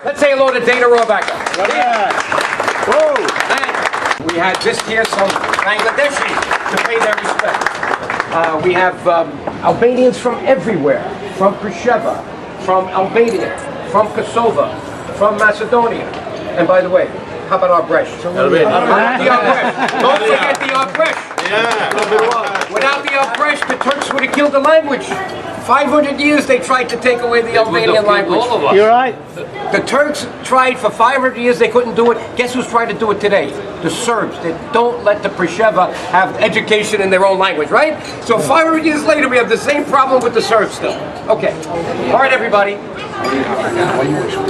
Let's say hello to Dana Rohrabacher. We had just here some Bangladeshis to pay their respect. We have Albanians from everywhere, from Prisheva, from Albania, from Kosovo, from Macedonia. And by the way, how about our bresh? Don't forget the our bresh. Without the our bresh, the Turks would have killed the language. 500 years they tried to take away the Albanian language. You're right. The Turks tried for 500 years, they couldn't do it. Guess who's trying to do it today? The Serbs. They don't let the Prisheva have education in their own language, right? So 500 years later, we have the same problem with the Serbs still. Okay. All right, everybody.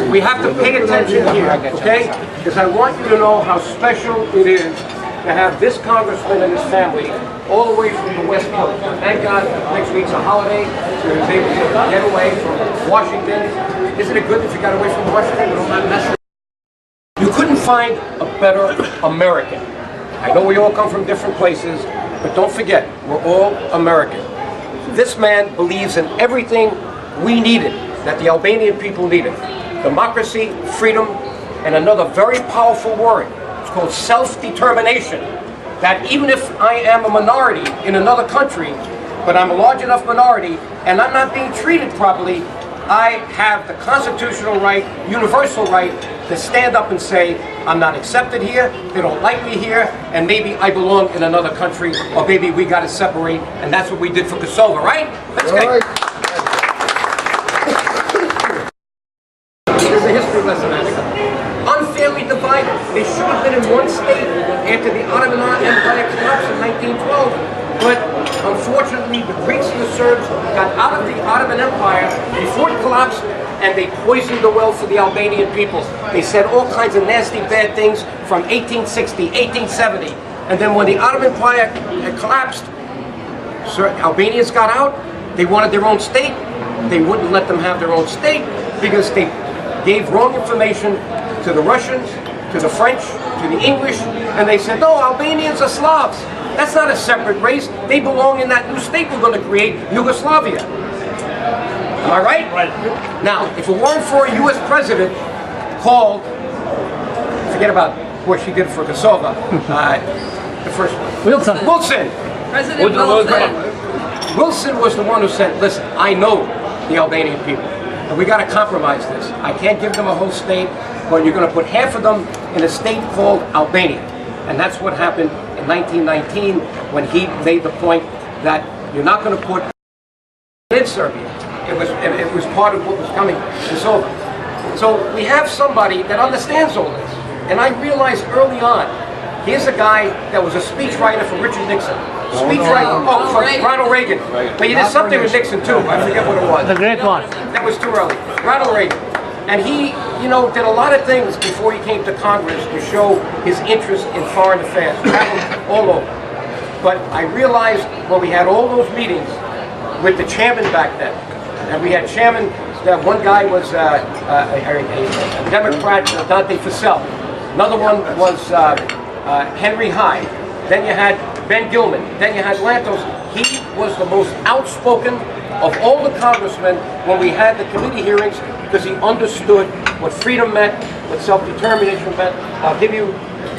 We have to pay attention here, okay? Because I want you to know how special it is to have this congressman and his family all the way from the West Coast. Thank God next week's a holiday, so he was able to get away from Washington. Isn't it good that you got away from Washington? You couldn't find a better American. I know we all come from different places, but don't forget, we're all American. This man believes in everything we needed, that the Albanian people needed. Democracy, freedom, and another very powerful word. It's called self-determination. That even if I am a minority in another country, but I'm a large enough minority, and I'm not being treated properly, I have the constitutional right, universal right, to stand up and say, I'm not accepted here, they don't like me here, and maybe I belong in another country, or maybe we got to separate, and that's what we did for Kosovo, right? Let's go. Here's a history lesson, Annika. Unfairly divided. They should have been in one state after the Ottoman Empire collapsed in 1912. But unfortunately, the Greeks and the Serbs got out of the Ottoman Empire before it collapsed, and they poisoned the well for the Albanian people. They said all kinds of nasty, bad things from 1860, 1870. And then when the Ottoman Empire had collapsed, Albanians got out. They wanted their own state. They wouldn't let them have their own state because they gave wrong information to the Russians, to the French, to the English, and they said, no, Albanians are Slavs. That's not a separate race. They belong in that new state we're going to create, Yugoslavia. Am I right? Right. Now, if it weren't for a U.S. president called, forget about what she did for Kosovo, the first one. Wilson. President Wilson. Wilson was the one who said, listen, I know the Albanian people, and we got to compromise this. I can't give them a whole state, but you're going to put half of them in a state called Albania. And that's what happened in 1919 when he made the point that you're not going to put in Serbia. It was part of what was coming to Kosovo. So we have somebody that understands all this. And I realized early on, here's a guy that was a speechwriter for Richard Nixon. For Ronald Reagan. But he did something with Nixon too. I forget what it was. The great one. That was too early. Ronald Reagan. And he, you know, did a lot of things before he came to Congress to show his interest in foreign affairs, traveled all over. But I realized when we had all those meetings with the chairman back then, and we had chairman, one guy was a Democrat, Dante Fasel. Another one was Henry Hyde. Then you had Ben Gilman. Then you had Lantos. He was the most outspoken of all the congressmen when we had the committee hearings because he understood what freedom meant, what self-determination meant. I'll give you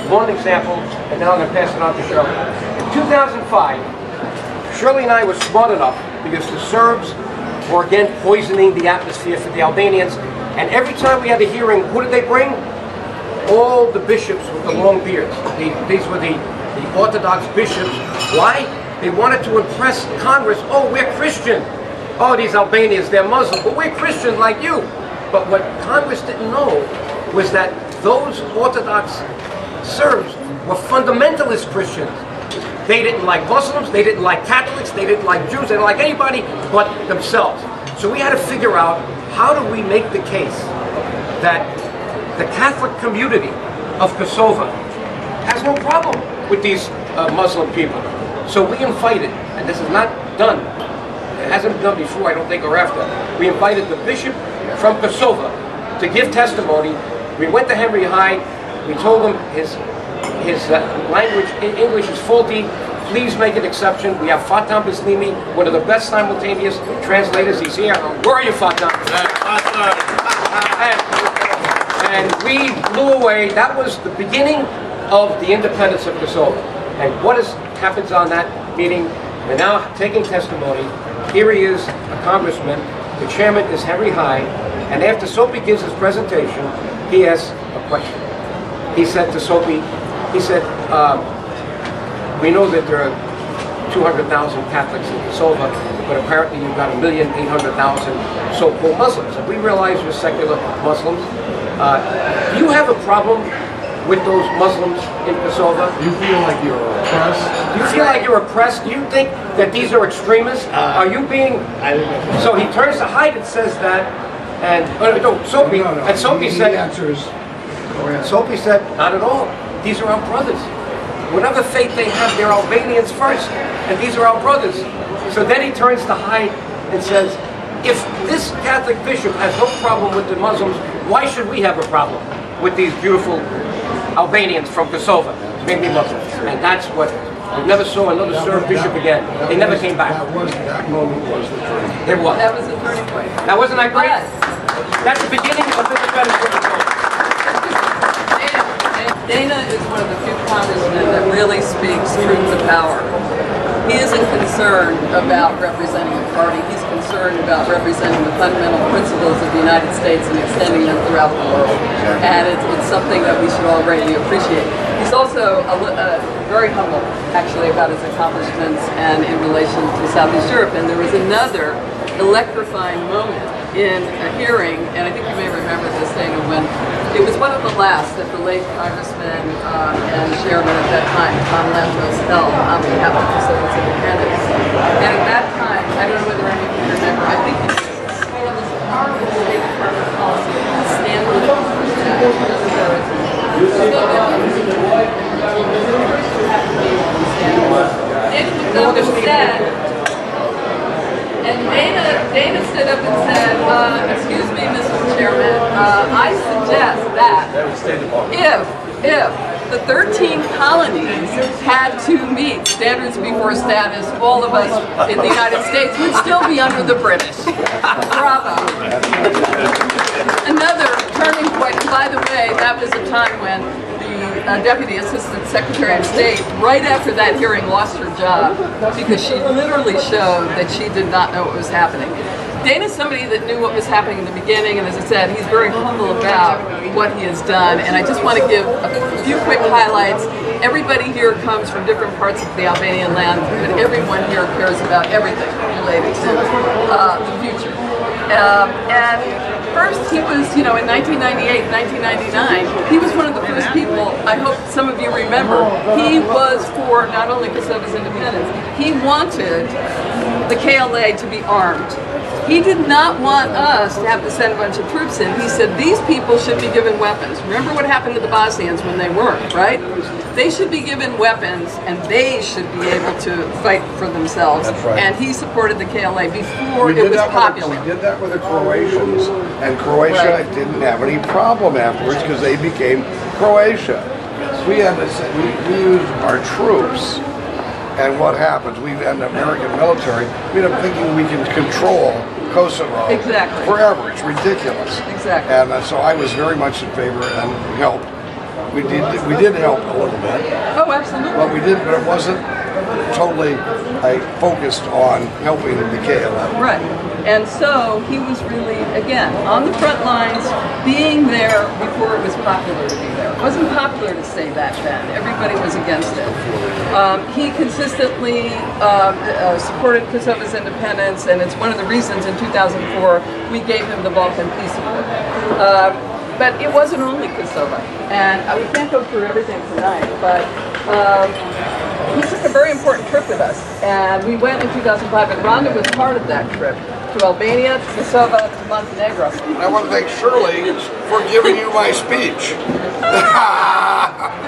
one example, and now I'm going to pass it on to Shirley. In 2005, Shirley and I were smart enough because the Serbs were again poisoning the atmosphere for the Albanians, and every time we had a hearing, who did they bring? All the bishops with the long beards. These were the Orthodox bishops. Why? They wanted to impress Congress. Oh, we're Christian. Oh, these Albanians, they're Muslim, but we're Christians like you. But what Congress didn't know was that those Orthodox Serbs were fundamentalist Christians. They didn't like Muslims, they didn't like Catholics, they didn't like Jews, they didn't like anybody but themselves. So we had to figure out how do we make the case that the Catholic community of Kosovo has no problem with these Muslim people. So we invited, and this is not done, it hasn't been done before, I don't think, or after. We invited the bishop from Kosovo to give testimony. We went to Henry Hyde. We told him his language in English is faulty. Please make an exception. We have Fatam Bislimi, one of the best simultaneous translators. He's here. Where are you, Fatam? And we blew away. That was the beginning of the independence of Kosovo. And what happens on that meeting? We're now taking testimony. Here he is, a congressman. The chairman is Henry Hyde. And after Soapy gives his presentation, he asks a question. He said to Soapy, he said, we know that there are 200,000 Catholics in Kosovo, but apparently you've got 1,800,000 so-called Muslims. And we realize you're secular Muslims. Do you have a problem with those Muslims in Kosovo? Do you feel like you're oppressed? Do you feel like you're oppressed? Do you think that these are extremists? Are you being... So he turns to Hyde and says that, and Soapy, and Soapy said... Soapy said, not at all. These are our brothers. Whatever faith they have, they're Albanians first, and these are our brothers. So then he turns to Hyde and says, if this Catholic bishop has no problem with the Muslims, why should we have a problem with these beautiful Albanians from Kosovo, maybe Muslims? And that's what, we never saw another Serb bishop again. They never came back. That moment was the turning point. It was. That was the turning point. That wasn't that great? That's the beginning of the independence. Dana is one of the few congressmen that really speaks truth to power. He isn't concerned about representing a party. He's concerned about representing the fundamental principles of the United States and extending them throughout the world. And it's something that we should all greatly appreciate. He's also very humble, actually, about his accomplishments and in relation to Southeast Europe. And there was another electrifying moment in a hearing, and I think you may remember this, Dana, when it was one of the last that the late Congressman and chairman at that time, Tom Lantos, held on behalf of Kosovo's independence. And at that time, I don't know whether any of you remember, I think it was part of the State Department policy to stand with Dana stood up and said, excuse me, Mr. Chairman, I suggest that if the 13 colonies had to meet standards before status, all of us in the United States would still be under the British. Bravo. Another turning point, and by the way, that was a time when the Deputy Assistant Secretary of State, right after that hearing, lost her job because she literally showed that she did not know what was happening. Dana's somebody that knew what was happening in the beginning, and as I said, he's very humble about what he has done, and I just want to give a few quick highlights. Everybody here comes from different parts of the Albanian land, but everyone here cares about everything related to the future. And first, he was, in 1998, 1999, he was one of the first people, I hope some of you remember, he was for not only Kosovo's independence, he wanted the KLA to be armed. He did not want us to have to send a bunch of troops in. He said these people should be given weapons. Remember what happened to the Bosnians when they weren't, right? They should be given weapons and they should be able to fight for themselves. That's right. And he supported the KLA before it was popular. We did that with the Croatians, and Croatia didn't have any problem afterwards because they became Croatia. We had to say, we used our troops, and what happens? We had an American military. We end up thinking we can control Kosovo forever. It's ridiculous. Exactly. And so I was very much in favor and helped. We did help a little bit. Oh, absolutely. But it wasn't totally focused on helping the KLM. Right. And so he was really, again, on the front lines, being there before it was popular to be there. It wasn't popular to say that then. Everybody was against it. He consistently supported Kosovo's independence, and it's one of the reasons in 2004 we gave him the Balkan Peace Award. But it wasn't only Kosovo, and we can't go through everything tonight, but he took a very important trip with us, and we went in 2005, and Rhonda was part of that trip, to Albania, to Kosovo, to Montenegro. I want to thank Shirley for giving you my speech.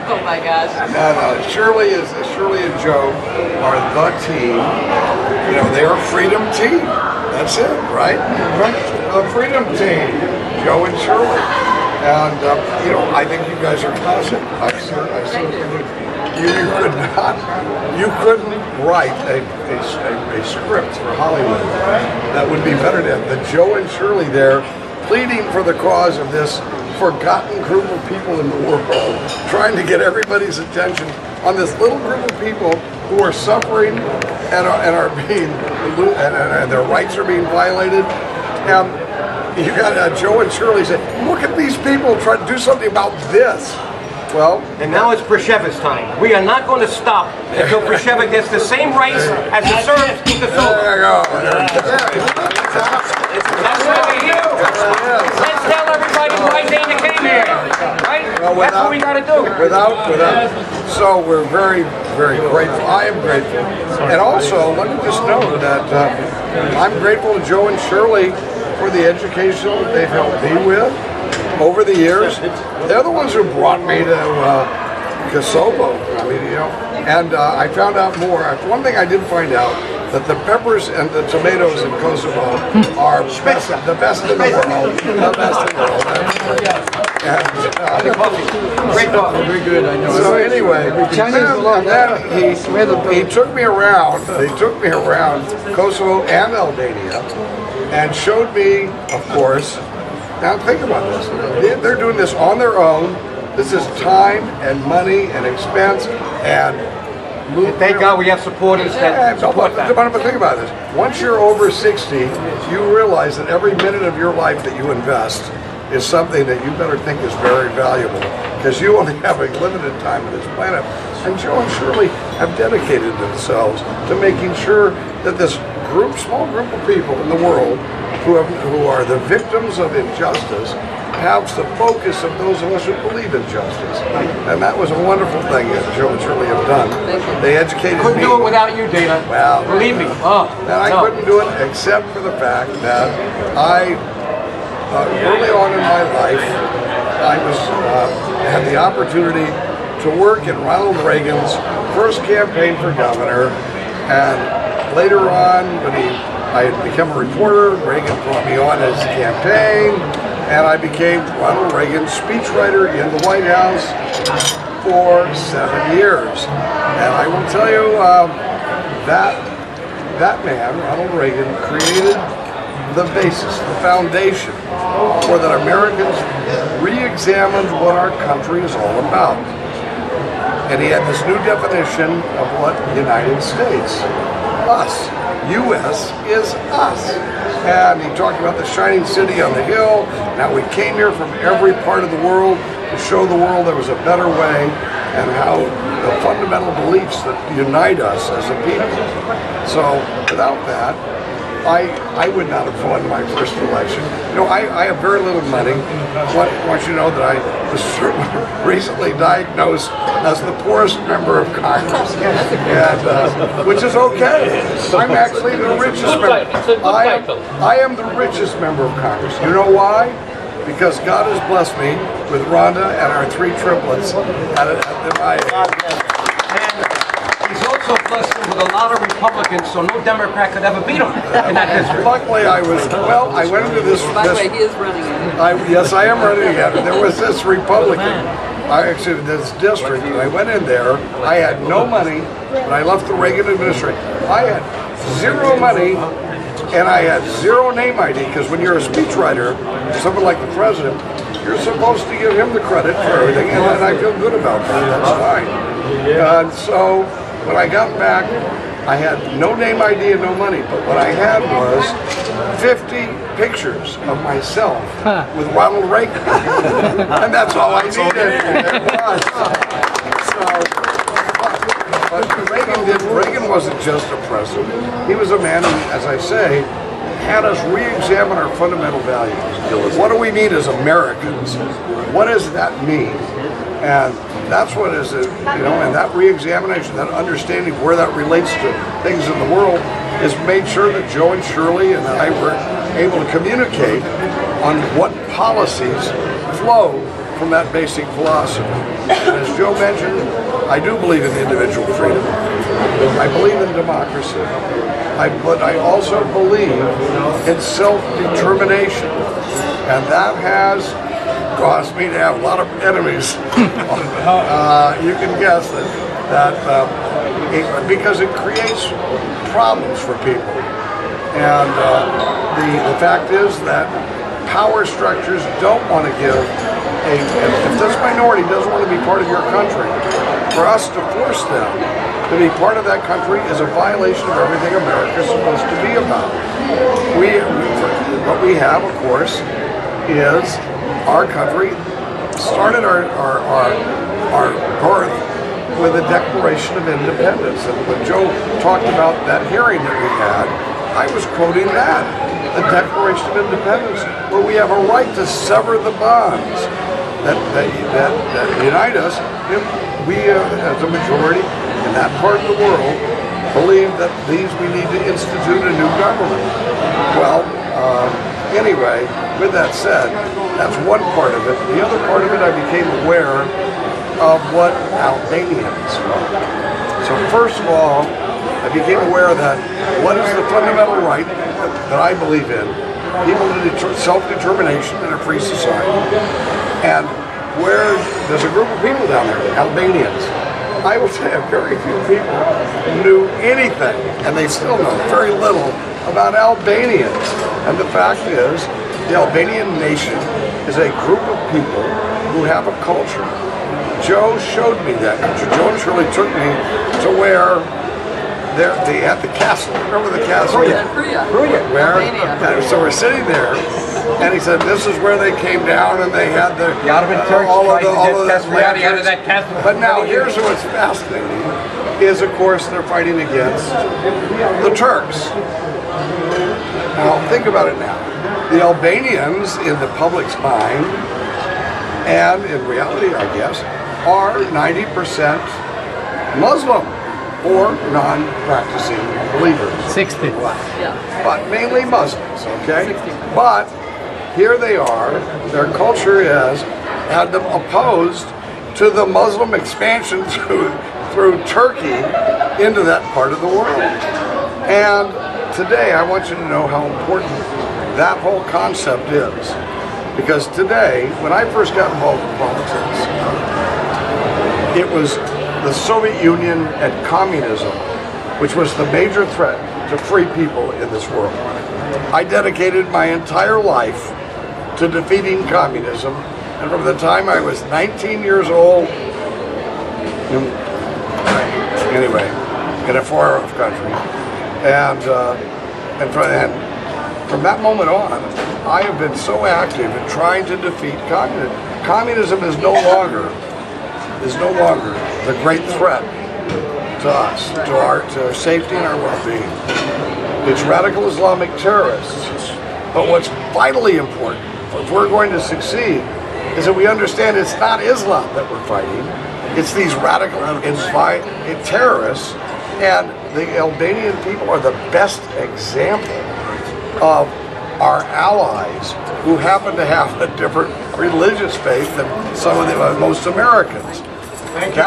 Oh my gosh. No, Shirley and Joe are the team. They're a freedom team. That's it, right? A freedom team. Joe and Shirley. And, I think you guys are classic. You couldn't write a script for Hollywood that would be better than the Joe and Shirley there pleading for the cause of this forgotten group of people in the world, trying to get everybody's attention on this little group of people who are suffering and are being, and their rights are being violated. You got Joe and Shirley say, look at these people trying to do something about this. Well, and now it's Prisheva's time. We are not going to stop until Prisheva gets the same rights as the Serbs in Kosovo. there you go. That's why we're here. Let's tell everybody why Dana came here. Right? Well, that's what we got to do. So we're very, very grateful. I am grateful. And also, let me just note that I'm grateful to Joe and Shirley for the education that they've helped me with over the years. They're the ones who brought me to Kosovo. I mean, and I found out more. One thing I did find out, that the peppers and the tomatoes in Kosovo are the best in the world. The best in the world. Great dog. Very good, I know. So anyway, he took me around. They took me around Kosovo and Albania, and showed me, of course. Now think about this. They're doing this on their own. This is time and money and expense and. Thank God we have supporters that support that. But think about this. Once you're over 60, you realize that every minute of your life that you invest is something that you better think is very valuable, because you only have a limited time on this planet. And Joe and Shirley have dedicated themselves to making sure that this small group of people in the world who are the victims of injustice have the focus of those of us who believe in justice. And that was a wonderful thing that Joe and Shirley have done. They educated me. Couldn't do it without you, Dana. Well, believe me. And I couldn't do it except for the fact that early on in my life, I had the opportunity to work in Ronald Reagan's first campaign for governor, and later on, when I had become a reporter, Reagan brought me on his campaign, and I became Ronald Reagan's speechwriter in the White House for 7 years. And I will tell you that man, Ronald Reagan, created the basis, the foundation for that Americans re-examined what our country is all about. And he had this new definition of what the United States, us. U.S. is us. And he talked about the shining city on the hill. Now we came here from every part of the world to show the world there was a better way, and how the fundamental beliefs that unite us as a people. So without that, I would not have won my first election. I have very little money. I want you to know that I was recently diagnosed as the poorest member of Congress, and, which is okay. I'm actually the richest member. I am the richest member of Congress. You know why? Because God has blessed me with Rhonda and our 3 triplets at my age. He's also blessed him with a lot of Republicans, so no Democrat could ever beat him in that district. Luckily, I went into this. By the way, he is running it. Yes, I am running again. There was this Republican, this district, and I went in there. I had no money, but I left the Reagan administration. I had zero money, and I had zero name ID, because when you're a speechwriter, someone like the president, you're supposed to give him the credit for everything, and I feel good about that. That's fine. And so when I got back, I had no name ID and no money, but what I had was 50 pictures of myself with Ronald Reagan, and that's all I needed. But Reagan wasn't just a president. He was a man who, as I say, had us re-examine our fundamental values. What do we need as Americans? What does that mean? And that's what is, and that re-examination, that understanding where that relates to things in the world, has made sure that Joe and Shirley and I were able to communicate on what policies flow from that basic philosophy. And as Joe mentioned, I do believe in individual freedom. I believe in democracy. But I also believe in self-determination. And that has caused me to have a lot of enemies. You can guess that because it creates problems for people. And the fact is that power structures don't want to give if this minority doesn't want to be part of your country, for us to force them to be part of that country is a violation of everything America is supposed to be about. What we have, of course, is our country started our birth with a Declaration of Independence. And when Joe talked about that hearing that we had, I was quoting that, the Declaration of Independence, where we have a right to sever the bonds that unite us. We, as a majority in that part of the world, believe that we need to institute a new government. Well, anyway, with that said, that's one part of it. The other part of it, I became aware of what Albanians were. So first of all, I became aware that what is the fundamental right that I believe in, people to self-determination in a free society. And where there's a group of people down there, Albanians. I would say very few people knew anything, and they still know very little about Albanians. And the fact is, the Albanian nation is a group of people who have a culture. Joe showed me that culture. Joe and Shirley took me to where they had the castle. Remember the castle? Where? And so we're sitting there, and he said, "This is where they came down, and they had the Ottoman Turks tried to get lanterns." out of that castle. But now here's what's fascinating: is of course they're fighting against the Turks. Now think about it now. The Albanians, in the public's mind, and in reality, I guess, are 90% Muslim or non-practicing believers. 60. But mainly Muslims, okay? But here they are, their culture had them opposed to the Muslim expansion through Turkey into that part of the world. And today I want you to know how important that whole concept is. Because today, when I first got involved in politics, it was the Soviet Union and communism, which was the major threat to free people in this world. I dedicated my entire life to defeating communism, and from the time I was 19 years old, anyway, in a far-off country, and from that moment on, I have been so active in trying to defeat communism. Communism is no longer the great threat to us, to our safety and our well-being. It's radical Islamic terrorists. But what's vitally important, if we're going to succeed, is that we understand it's not Islam that we're fighting. It's these radical terrorists, and the Albanian people are the best example of our allies who happen to have a different religious faith than some of the most Americans. Thank you.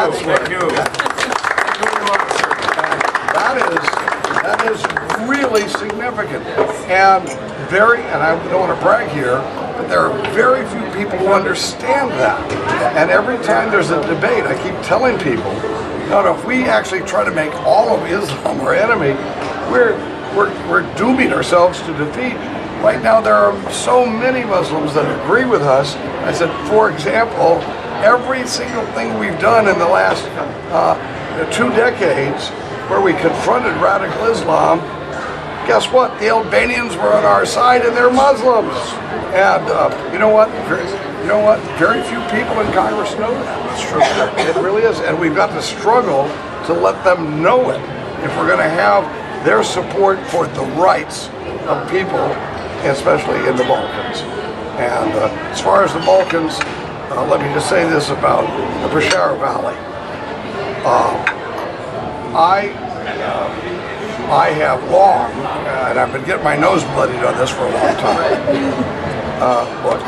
That is really significant, and I don't want to brag here, but there are very few people who understand that. And every time there's a debate, I keep telling people, no, if we actually try to make all of Islam our enemy, we're dooming ourselves to defeat. Right now, there are so many Muslims that agree with us. I said, for example, every single thing we've done in the last 2 decades where we confronted radical Islam, guess what? The Albanians were on our side, and they're Muslims. And you know what? Very few people in Congress know that. It's true. It really is. And we've got to struggle to let them know it if we're going to have their support for the rights of people, especially in the Balkans. And as far as the Balkans, let me just say this about the Peshawar Valley. I have long, and I've been getting my nose bloodied on this for a long time.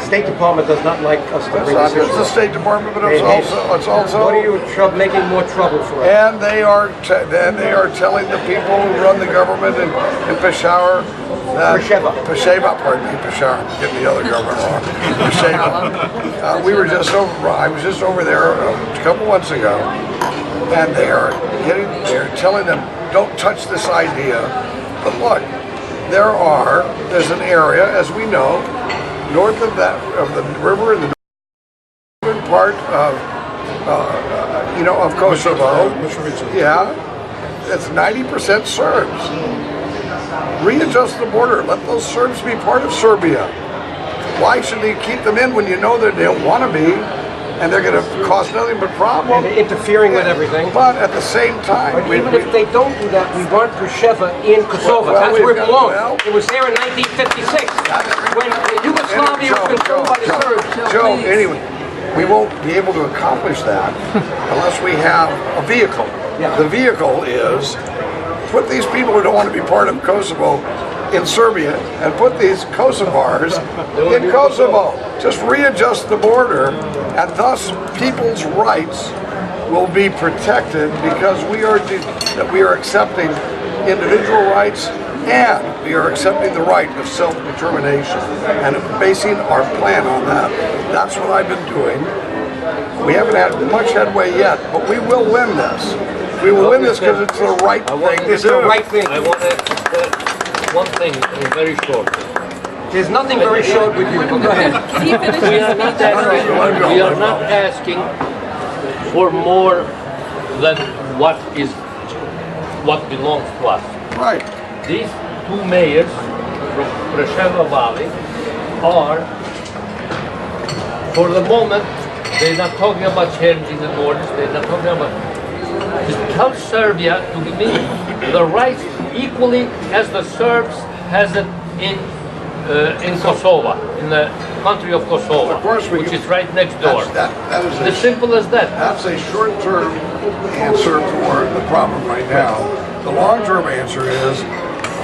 State Department does not like us to bring this It's the State Department, but it's also. What are you making more trouble for us? And they are telling the people who run the government in Peshawar. Peshawar, pardon me, Peshawar. I'm getting the other government wrong. Peshawar. I was just over there a couple months ago, and they're telling them, don't touch this idea. But look, there's an area, as we know, north of the river in the northern part of of Kosovo. Yeah, it's 90% Serbs. Readjust the border. Let those Serbs be part of Serbia. Why should they keep them in when you know that they don't want to be, and they're going to cause nothing but problems? They're interfering with everything. But at the same time, but even if they don't do that, we want Preševa in Kosovo. That's where it belongs. It was there in 1956 when Yugoslavia was controlled by the Serbs. Joe, anyway, we won't be able to accomplish that unless we have a vehicle. Yeah. The vehicle is put these people who don't want to be part of Kosovo in Serbia and put these Kosovars in Kosovo. Just readjust the border, and thus people's rights will be protected because we are accepting individual rights and we are accepting the right of self-determination and basing our plan on that. That's what I've been doing. We haven't had much headway yet, but we will win this. We will win this because it's the right thing to do. It's the right thing. I want to one thing very short. There's nothing very short with you, but go ahead. We are not asking for more than what belongs to us. Right. These two mayors from Preševa Valley are, for the moment, they're not talking about changing the borders, they're not talking about just tell Serbia to give me the rights equally as the Serbs has it in Kosovo, in the country of Kosovo, Of course which is right next door. That is As simple as that. That's a short-term answer for the problem right now. The long-term answer is,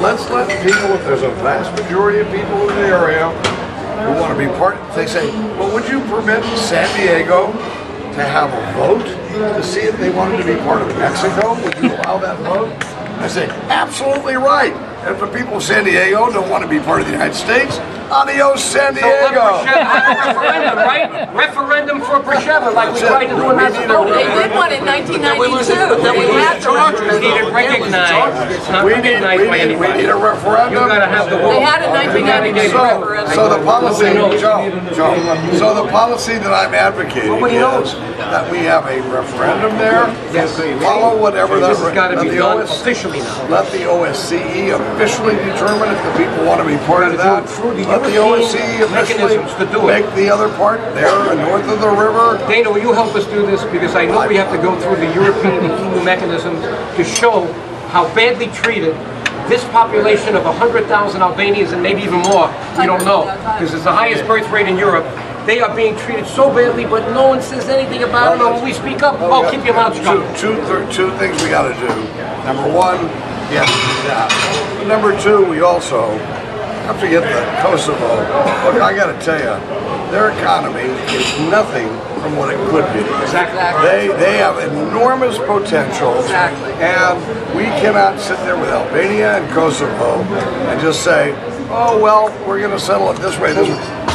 let's let people, if there's a vast majority of people in the area who want to be part, they say, well, would you permit San Diego to have a vote to see if they wanted to be part of Mexico? Would you allow that vote? I say, absolutely right. And if the people of San Diego don't want to be part of the United States, adios San So let Diego. Preševa have a referendum, right? Referendum for Preševa, like we tried to do in Macedonia. They did one in 1992. Then we had to Charges needed recognized. It's not We need recognized by a anybody. referendum. You gotta have the vote. They had a 1992 referendum. So the policy, Joe, so the policy that I'm advocating Nobody knows. is that we have a referendum there. Yes. Follow whatever that. This has got to let be the done OS officially now. Let the OSCE officially determine if the people want to be part of that. Through the Let the European OSCE officially mechanisms to do it. make the other part there north of the river. Dana, will you help us do this? Because I know we have to go through the European and EU mechanisms to show how badly treated this population of 100,000 Albanians and maybe even more, we don't know, because it's the highest birth rate in Europe. They are being treated so badly, but no one says anything about it. Or when we speak up, oh, keep your mouth shut. Two things we got to do. Number one, yes, that. But number two, we also have to get the Kosovo. Look, I got to tell you, their economy is nothing from what it could be. Exactly. They have enormous potential, Exactly. and we cannot sit there with Albania and Kosovo and just say, oh well, we're going to settle it this way.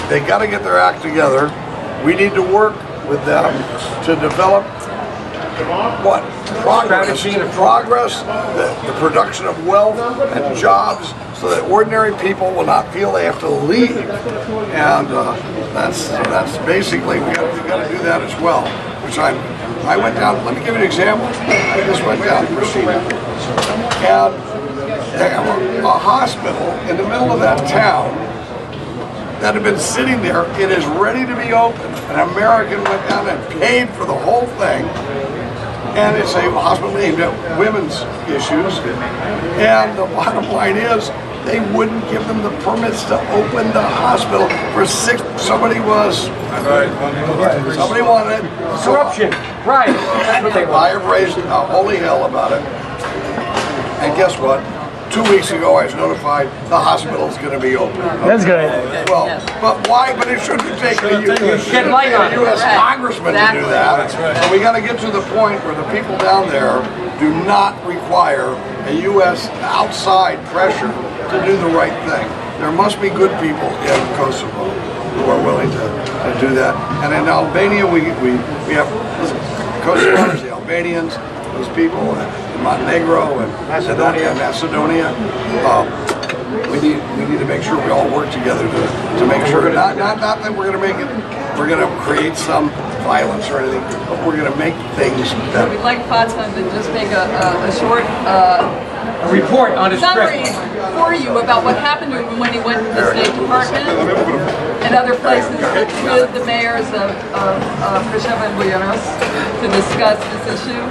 They got to get their act together. We need to work with them to develop what? Progress. Progress, the production of wealth and jobs, so that ordinary people will not feel they have to leave. And that's basically, we got to do that as well. Which I went down, let me give you an example. I just went down to Pristina. And they have a hospital in the middle of that town that had been sitting there. It is ready to be opened. An American went down and paid for the whole thing. And it's a hospital aimed at women's issues. And the bottom line is, they wouldn't give them the permits to open the hospital for six. Somebody wanted it. Corruption, right? That's what they I want. have raised holy hell about it. And guess what? 2 weeks ago, I was notified the hospital is going to be open. That's great. Well, but why? But it shouldn't take the Shed light on it. U.S. Congressman to do that. And we got to get to the point where the people down there do not require a U.S. outside pressure to do the right thing. There must be good people in Kosovo who are willing to do that. And in Albania, we have Kosovars, the Albanians, those people in Montenegro and Macedonia. we need to make sure we all work together to make sure not that we're going to make it, we're going to create some violence or anything, but we're going to make things better. We'd like Fatan to just make a short A report on his summary trip. for you about what happened to him when he went to the State Department and other places with the mayors of Preševa and Buenos to discuss this issue.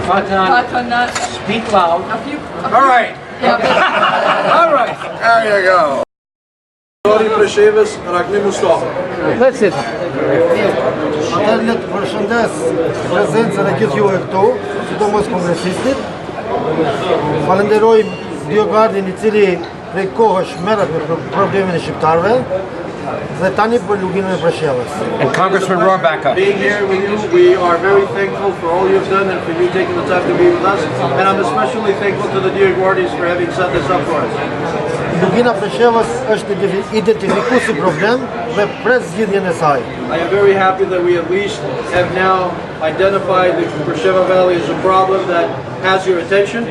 Fatan, speak loud. All right. Yeah, All right. There you go. That's it. Atëherë përshëndes prezencën e gjithë juve këtu, sidomos kongresistit. Falenderojmë DioGuardin i cili prej kohësh merret me problemin e shqiptarëve dhe tani për luginën e Preševës. And Congressman Rohrabacher. Being here with you, we are very thankful for all you've done and for you taking the time to be with us. And I'm especially thankful to the DioGuardis for having set this up for us. Lugina Preševës është identifikuar si problem dhe pres zgjidhjen e saj. I am very happy that we at least have now identified the Preševa Valley as a problem that has your attention.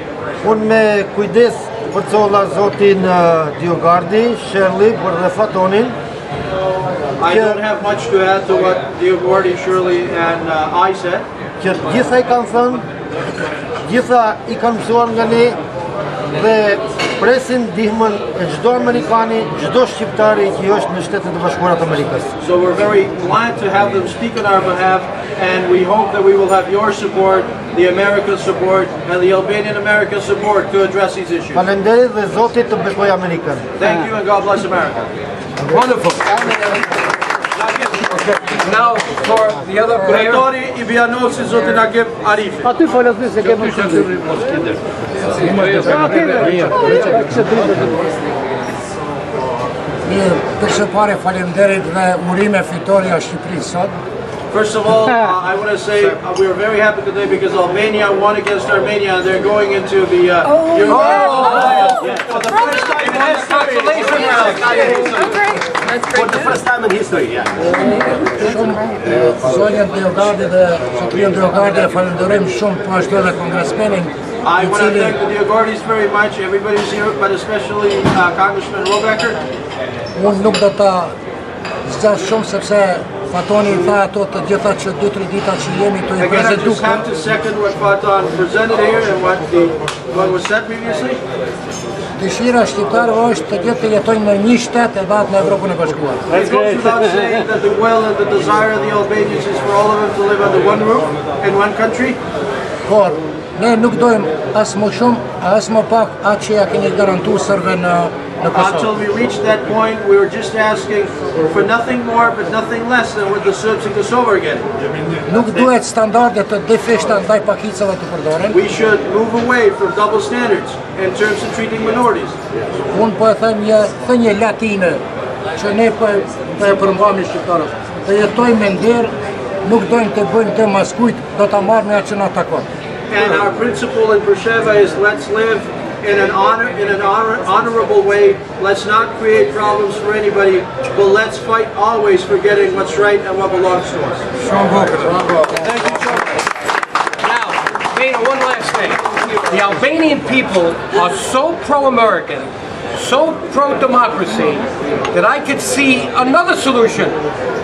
Unë me kujdes përcolla zotin DioGuardi, Shirley dhe Fatonin. I don't have much to add to what DioGuardi, Shirley, and I said. Që gjitha i kanë thënë, gjitha i kanë mësuar nga ne dhe presin ndihmën e çdo Amerikani, çdo shqiptari që është në Shtetet e Bashkuara të Amerikës. So we're very glad to have them speak on our behalf, and we hope that we will have your support, the American support, and the Albanian American support to address these issues. Faleminderit dhe Zoti të bekojë Amerikën. Thank you and God bless America. Wonderful. Now for the other mayor. Rektori I Bianosit zotin Agip Arifi. Aty falas me se kemë Përse pare falenderit dhe urime fitoria Shqipërisë sot. First of all, I want to say we are very happy today because Albania won against Armenia and they're going into the for the first time in history. for the first time in history, yeah. Zonjën DioGuardi dhe Zotrin DioGuardi e falenderojmë shumë po ashtu edhe kongresmenin I want to thank the DioGuardis very much, everybody's here, but especially Congressman Rohrabacher. Unë nuk do ta zgjas shumë sepse Fatoni I tha ato të gjitha që 2-3 dita që jemi të I Again, I prezentu just have to second what Fatan presented here and what was said previously. Dëshira shqiptarëve është të gjithë të jetojnë në një shtet e datë në Evropën e Bashkuar. It goes without saying that the will and the desire of the Albanians is for all of them to live under one roof in one country. Por ne nuk dojmë as më shumë, as më pak atë që ja keni garantuar sërve në Until Kosovë. we reached that point, we were just asking for nothing more but nothing less than what the Serbs in Kosovo are getting. Nuk duhet standarde të defishta ndaj pakicave të përdoren. We should move away from double standards in terms of treating minorities. Unë po e them një thënie latine që ne po e përmbajmë shqiptarët. Të jetojmë me nder, nuk dojmë të bëjmë të maskujt, do ta marrë me atë që na takon. And our principle in Preševa is let's live in an honorable way. Let's not create problems for anybody, but let's fight always for getting what's right and what belongs to us. Thank you so much. Now, Mayor, one last thing. The Albanian people are so pro-American, so pro-democracy, that I could see another solution.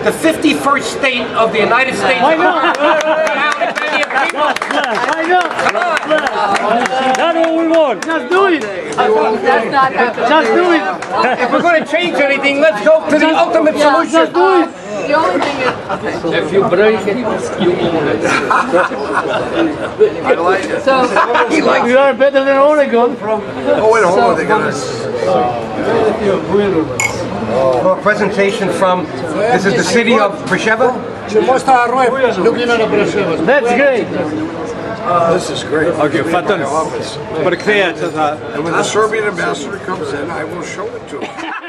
The 51st state of the United States. I know. I know. Come on. That's what we want. Just do it. That's not happening. Just do it. If we're going to change anything, let's go to the ultimate solution. Just do it. The only thing is, okay. If you break it, you own it. I like it. So, You are better than Oregon. Oh, wait, hold on. They got For a presentation from, this is the city of Preševa. Që mos ta harrojmë luginën e Preševës. That's great. This is great. Okay, Fatan. Office. Përkthehet se tha And when the Serbian ambassador comes in, I will show it to him.